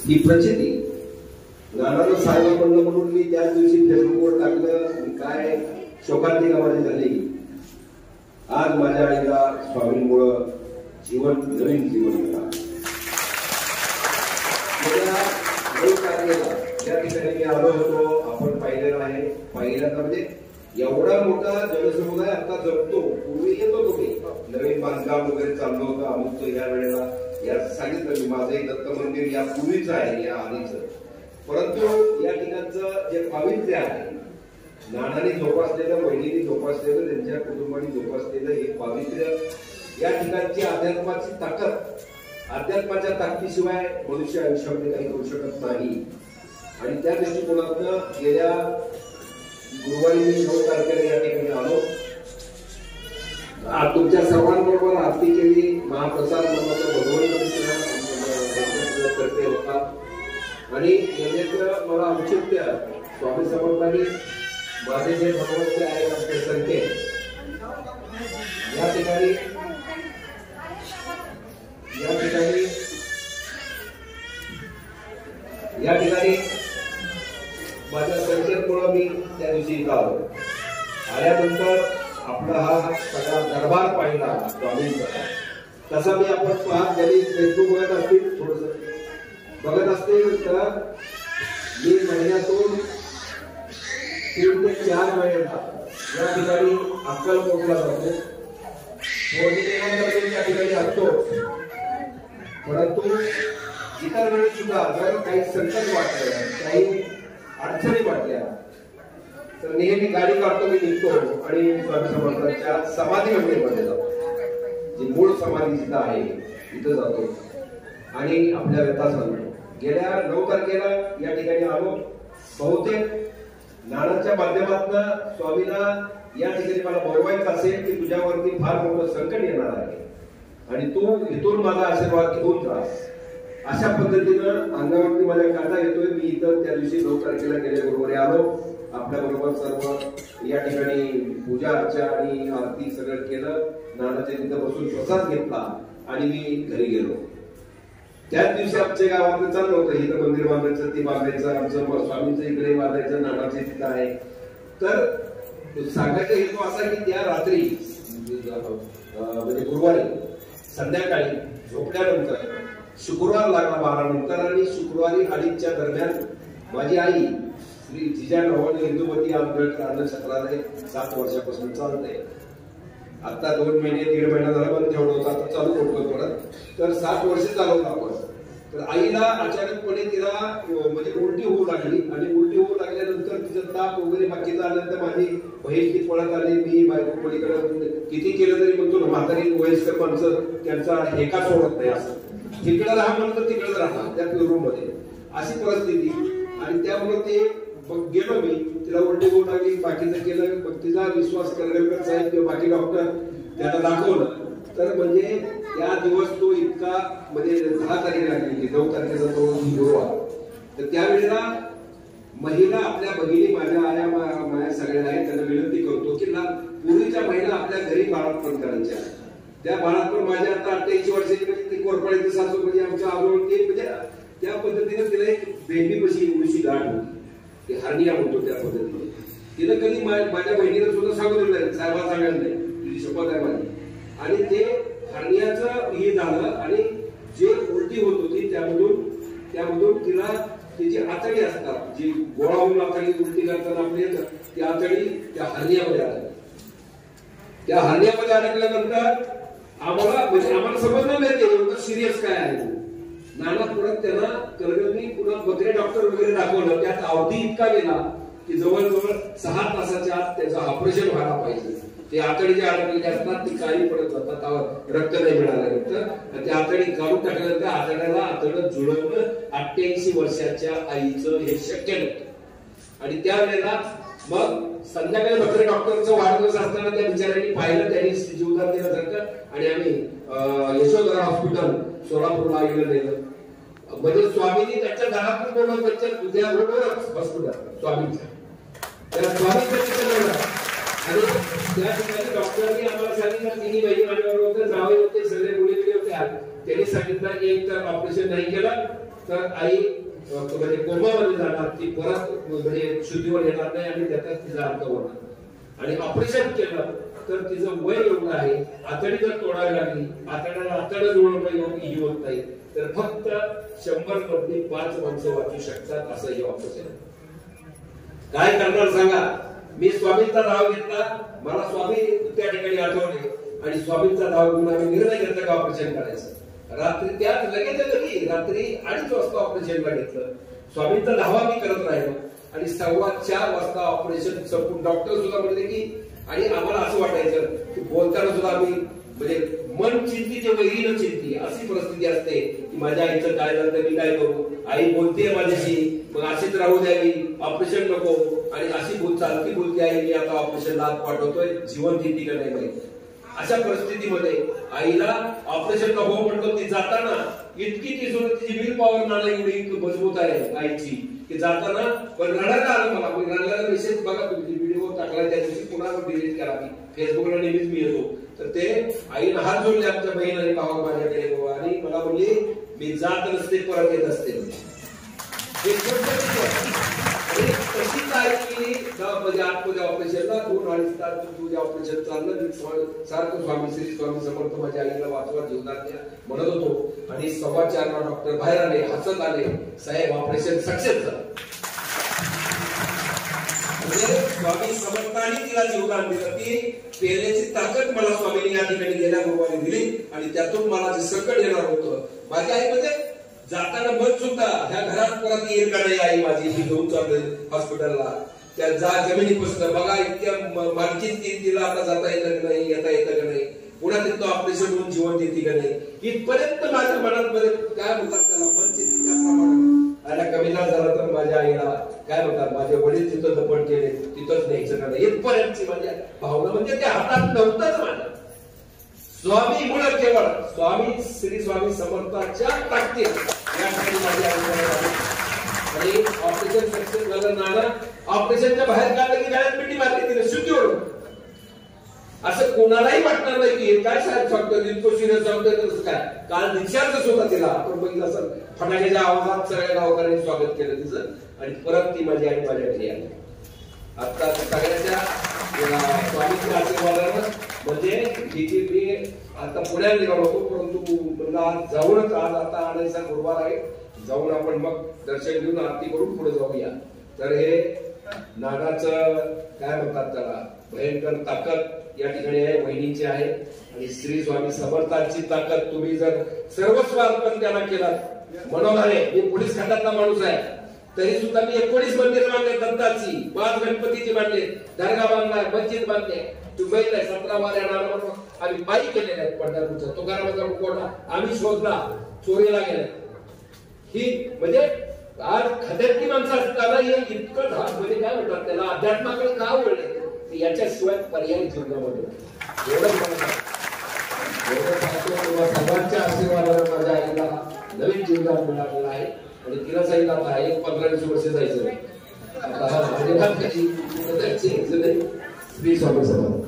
ही प्रचिती नानाला साहेब म्हणलं म्हणून मी त्याच दिवशी फेसबुकवर टाकलं. काय शोकांतिका माझी झाली. आज माझ्या आईला स्वामींमुळं नवीन जीवन मिळालं. या ठिकाणी मी आलो होतो, आपण पाहिलेलं आहे. पहिल्यांदा म्हणजे एवढा मोठा जनसमुदाय आता जगतो. पूर्वी येत होतो मी, नवीन बांधकाम वगैरे चाललं होतं अमुक या वेळेला. या सांगितलं मी माझं एक दत्त मंदिर या पूर्वीच आहे, या आधीच. परंतु या ठिकाणचं जे पावित्र्य आहे, नानाने जोपासलेलं, वहिनीने जोपासलेलं, त्यांच्या कुटुंबाने जोपासलेलं हे पावित्र्य, या ठिकाणची अध्यात्माची ताकद, अध्यात्माच्या ताकदीशिवाय मनुष्य आयुष्यामध्ये काही करू शकत नाही. आणि त्या दृष्टिकोनातनं गेल्या गुरुवारी मी 9 तारखेला या ठिकाणी आलो. तुमच्या सर्वांबरोबर आरती केली. महाप्रसाद भगवंत करते होता. आणि मला औचित्य स्वामी समर्थांनी माझे जे भगवंत आहे आमचे संकेत या ठिकाणी माझ्या संकेतमुळे मी त्या दिवशी इथं आलो. आल्यानंतर आपला हा सगळा दरबार पाहिला स्वामींचा. तसा मी आपण पाहत जरी फेसबुक बघत असतील तर मी महिन्यातून 3 ते 4 वेळेला या ठिकाणी अक्कलकोटला जातो. त्या ठिकाणी असतो. परंतु इतर वेळी सुद्धा जर काही संकट वाटलं, काही अडचणी वाटल्या तर नेहमी गाडी काढतो, मी निघतो आणि स्वामी समर्थांच्या समाधी मंदिरमध्ये जातो. जी मूळ समाधी जिथं आहे तिथं जातो आणि आपल्या व्यथा सांगतो. गेल्या 9 तारखेला या ठिकाणी आलो. बहुतेक नानाच्या माध्यमातून स्वामीला या ठिकाणी मला बोलवायचं असेल की तुझ्यावरती फार मोठं संकट येणार आहे आणि तू इथून माझा आशीर्वाद घेऊन जा, अशा पद्धतीनं अंगावरती माझ्या काटा येतोय. मी इथं त्या दिवशी 9 तारखेला गेल्या गुरुवारी आलो. आपल्या बरोबर सर्व या ठिकाणी पूजा अर्चा आणि आरती सगळं केलं. नानाच्या तिथं बसून प्रसाद घेतला आणि मी घरी गेलो. त्याच दिवशी आमच्या गावात चाललं होतं, इथं मंदिर बांधायचं, ते बांधायचं, आमचं स्वामींचं इकडे बांधायचं, नानाचं तिथं आहे. तर सांगायचा हेतू असा की त्या रात्री म्हणजे गुरुवारी संध्याकाळी झोपल्यानंतर शुक्रवार लागला 12 नंतर आणि शुक्रवारी 2:30च्या दरम्यान माझी आई श्री जिजाऊ हिंदुमती आंबेडकर अन्नछत्रालय 7 वर्षापासून चालतंय. आता 2 महिने 1.5 महिना झाला बंद ठेवलं होतं, आता चालू करतो परत. तर 7 वर्ष चालवलं आपण. तर आईला अचानकपणे तिला म्हणजे उलटी होऊ लागली आणि उलटी होऊ लागल्यानंतर तिचं ताप वगैरे बाकीचं आल्यानंतर माझी बहीण ती पळत आली. मी बायको पलीकडे किती केलं तरी म्हणतो ना, म्हातारी वयस्कर माणसं त्यांचा हेका सोडत नाही. असं तिकडे राहा म्हणतो, तिकडे राहा त्या रूम मध्ये, अशी परिस्थिती. आणि त्यामुळे ते गेलो मी, तिला उलटी होऊ लागली, बाकीचं केलं. मग तिचा विश्वास करगरकर साहेब किंवा बाकी डॉक्टर त्याला दाखवलं. तर म्हणजे त्या दिवस तो इतका म्हणजे 10 तारीख लागली, 9 तारखेचा तो गुरुवार. तर त्यावेळेला महिला आपल्या भगिनी माझ्या आया माझ्या सगळ्या आहेत, त्यांना विनंती करतो की पूर्वीच्या महिला आपल्या घरी बाळातपण करायच्या. त्या बाळातपण माझ्या आता 88 वर्षाची म्हणजे ती कोरपड्याची सासू म्हणजे आमच्या आवडते, म्हणजे त्या पद्धतीने तिला एक बेबी पशी एवढीशी गाठ होती, ते हर्निया म्हणतो त्या पद्धतीने. तिनं कधी माझ्या बहिणीला सुद्धा सांगितलं नाही, साहेबा सांगायला नाही, तुझी शपथ आहे माझी. आणि ते हर्नियाचं हे झालं आणि जे उलटी होत होती त्यामधून तिला त्याची आतडी असतात, जी गोळा होऊन आतडी उलटी करताना आपली ती आतडी त्या हर्नियामध्ये आली. त्या हर्नियामध्ये अडकल्यानंतर आम्हाला समजलं नाही ते एवढं सिरियस काय आहे. नाना परत त्यांना करगरनी पुन्हा बकरे डॉक्टर वगैरे दाखवलं. त्यात अवधी इतका गेला की जवळजवळ 6 तासाच्या आत त्याचं ऑपरेशन व्हायला पाहिजे. ते आतडी जे अडकलेले असतात ती काळी पडत जातात, रक्त नाही मिळाल्यानंतर. त्या आतडी काढून टाकल्यानंतर आतड्याला आतडं जुळवणं 88 वर्षाच्या आईचं हे शक्य नव्हतं. आणि त्यावेळेला मग संध्याकाळी बकरे डॉक्टरचं वाढदिवस असताना त्या बिचाऱ्यांनी पाहिलं, त्यांनी जीवदान दिल्यासारखं. आणि आम्ही यशोधरा हॉस्पिटल सोलापूरला गेलं. म्हणजे स्वामींनी त्याच्या घरातून बोलवलं, त्यांच्या उद्याबरोबरच हॉस्पिटल स्वामींच्या त्या स्वामींच्या. आणि त्या ठिकाणी डॉक्टरनी आम्हाला सांगितलं, तिन्ही बहिणी माझ्याबरोबर होते, जावई होते, सगळे मुली होते. त्यांनी सांगितलं की एक तर ऑपरेशन नाही केलं तर आई म्हणजे कोमामध्ये जाणार, ती परत म्हणजे शुद्धीवर येणार नाही आणि त्यातच तिचा अंत होणार. आणि ऑपरेशन केलं तर तिचं वय एवढं आहे, आतडी जर तोडावी लागली, आतड्याला आतडं जोडणं ही होत नाही, तर फक्त 100 मधली 5 माणसं वाचू शकतात असं हे ऑपरेशन. काय करणार सांगा? मी स्वामींचा नाव घेतला, मला स्वामी त्या ठिकाणी आठवले आणि स्वामींचा नाव घेऊन आम्ही निर्णय घेतला का ऑपरेशन करायचं. रात्री त्यात लगेच रात्री 2:30 वाजता ऑपरेशनला घेतलं. स्वामींचा धावा मी करत राहिलो आणि 4:15 वाजता ऑपरेशन संपून डॉक्टर सुद्धा म्हणले की, आणि आम्हाला असं वाटायचं की बोलताना सुद्धा आम्ही म्हणजे मन चिंती ते वैरीनं चिंती अशी परिस्थिती असते की माझ्या आईचं काय झालं मी काय करू, आई बोलते माझ्याशी, मग अशीच राहू द्यावी, ऑपरेशन नको, आणि अशी चालती बोलते आई मी आता ऑपरेशनला हात पाठवतोय, जिवंत येते का नाही माहिती. अशा परिस्थितीमध्ये आईला ऑपरेशन नको म्हणतो. ती जाताना इतकी तिची विल पॉवर नाना एवढी मजबूत आहे आईची की जाताना पण रडायला आलं मला. रडल्याला मेसेज बघा तुम्ही व्हिडिओ टाकला त्या दिवशी पुन्हा डिलीट करा, मी फेसबुकला नेहमीच मी येतो. तर ते आईनं हात जोडले आमच्या बहीण आणि भावा माझ्याकडे आणि मला म्हणली मी जात नसते परत येत असते. तशी काय की 10 आतमध्ये ऑपरेशनला 2-2.5 तास तुझे ऑपरेशन चाललं. सारखं स्वामी श्री स्वामी समर्थ माझ्या आईला वाचवा जीवनात द्या म्हणत होतो. आणि 4:15 डॉक्टर बाहेर आले, हसत आले, साहेब ऑपरेशन सक्सेस झालं. म्हणजे स्वामी समर्थांनी तिला जीवदान दिलं. ती पेरण्याची ताकद मला स्वामींनी या ठिकाणी गेल्या गुरुवारी दिली आणि त्यातून मला जे संकट येणार होतं माझ्या आईमध्ये जाताना मन सुद्धा ह्या घरात परत येईल का नाही आई माझी, मी घेऊन चाललोय हॉस्पिटलला, त्या जमिनीपासून बघा इतक्या मालकीन तिला आता जाता येतं का नाही, येता येतं का नाही, पुन्हा तिथं ऑपरेशन होऊन जिवंत येते का नाही, इथपर्यंत माझ्या मनामध्ये काय म्हणतात त्याला मन चिंती त्याप्रमाणे कमी झाला तर माझ्या आईला काय म्हणतात माझे वडील तिथं दफन केले तिथंच न्यायचं का नाही, इथपर्यंतची माझ्या भावना म्हणजे त्या हातात नव्हतंच माझ्या. स्वामी मुळे केवळ स्वामी श्री स्वामी समर्थाच्या ताकदीत या ठिकाणी माझी आणि ऑपरेशन सक्सेस झालं. नाना ऑपरेशनच्या बाहेर काढलं की गाड्यात मिठी मारली तिने सुट्टीवरून. असं कोणालाही वाटणार नाही की काय साहेब सांगतो इतकं सिरियस सांगतोय तसं काय. काल डिस्चार्जच होता तिला, आपण बघितलं असं फटाक्याच्या आवाजात सगळ्या गावकऱ्यांनी स्वागत केलं तिचं आणि परत ती माझी आई माझ्या घरी आली. आता सगळ्याच्या स्वामीच्या आशीर्वादानं म्हणजे मी आता पुण्याला निघालो होतो, परंतु मला जाऊनच आज आता आणायचा गुरुवार आहे, जाऊन आपण मग दर्शन घेऊन आरती करून पुढे जाऊया. तर हे नागाचं काय म्हणतात त्याला भयंकर ताकद या ठिकाणी आहे, वहिनीची आहे आणि श्री स्वामी समर्थांची ताकद. तुम्ही जर सर्वस्व अर्पण त्याला केलं मनोभावे, मी पोलीस खात्यातला माणूस आहे तरी सुद्धा मी 19 मंदिर बांधले, दत्ताची 5 गणपतीची बांधले, दर्गा बांधलाय, मस्जिद बांधले, तुम्ही 17 वाऱ्या आम्ही पायी केलेले आहेत. पंढरपूरचा तुकारामाचा मुखवटा आम्ही शोधला, चोरीला गेला. ही म्हणजे आज खद्यातली माणसं असताना इतकं धाक म्हणजे काय म्हणतात त्याला अध्यात्माकडे का वळले याच्याशिवाय पर्याय जीवनामध्ये एवढं सर्वांच्या आशीर्वादाने माझ्या आईला नवीन जीवनात मिळालेला आहे आणि तिला सांगितलं आता 15-20 वर्ष जायचं. आता श्री स्वामी समर्थ.